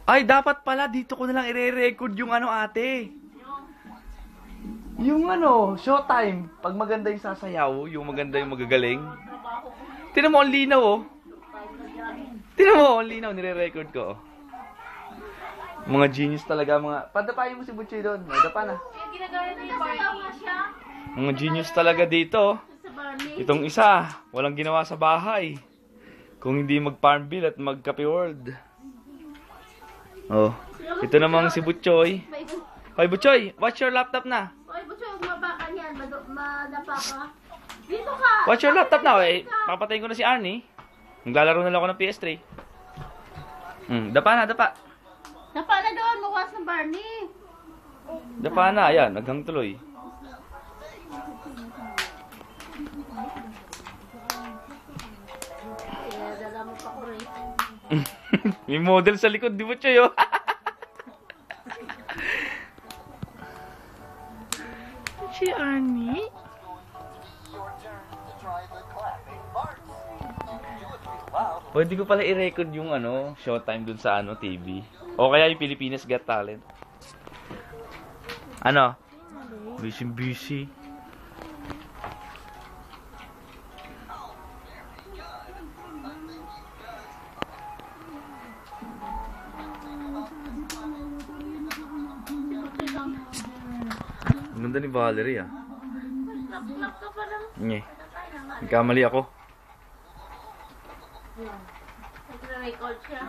Ay, dapat pala dito ko na lang i-record yung ano, ate. Yung ano, showtime. Pag maganda yung sasayaw, yung maganda yung magagaling. Tinan mo, ang linaw, oh. Tinan mo, ang linaw, nire-record ko, oh. Mga genius talaga, mga... Padapayin mo si Butchoy doon. May dapa na. Mga genius talaga dito, oh. Itong isa, walang ginawa sa bahay. Kung hindi mag-Farm Bill at mag-Cafe World. Oh, ito namang si Butchoy. Hoy, Butchoy, watch your laptop na. Hoy, Butchoy, umaba ka niyan. Madapa ka. Dito ka. Watch your laptop na, eh. Papatayin ko na si Arnie. Maglalaro na lang ako ng PS3. Dapa na, dapa. Dapa na doon, mawas ng Barney. Dapa na, ayan, naghang tuloy. Dala mo pa ko rin. May model sa likod, di Butchoy, oh. Si Arnie? Pwede ko pala i-record yung ano, showtime dun sa ano, TV. O kaya yung Pilipinas Got Talent. Ano? Busy. Ang ganda ni Valerie, ah. Lap ka pa lang. Nye. Nagkamali ako. Nagre-record siya.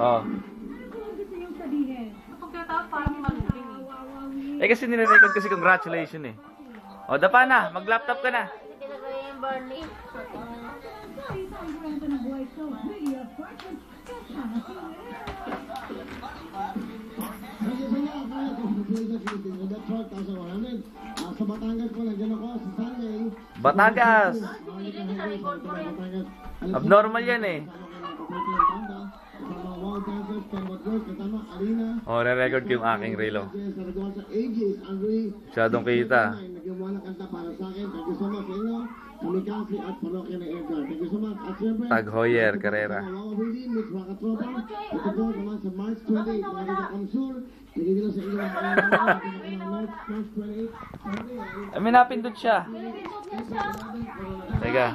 Oh. Pagkatapos parang malupin eh. Eh kasi nire-record kasi congratulations eh. O, dapa na. Mag-laptop ka na. Tinagay yung Barney. Sa Batangas po, nandiyan ako sa Sunday. Batangas! Abnormal yan eh. O, re-record ko yung aking relo. Masyadong kita. Tag Heuer Carrera. May napindot siya. Teka.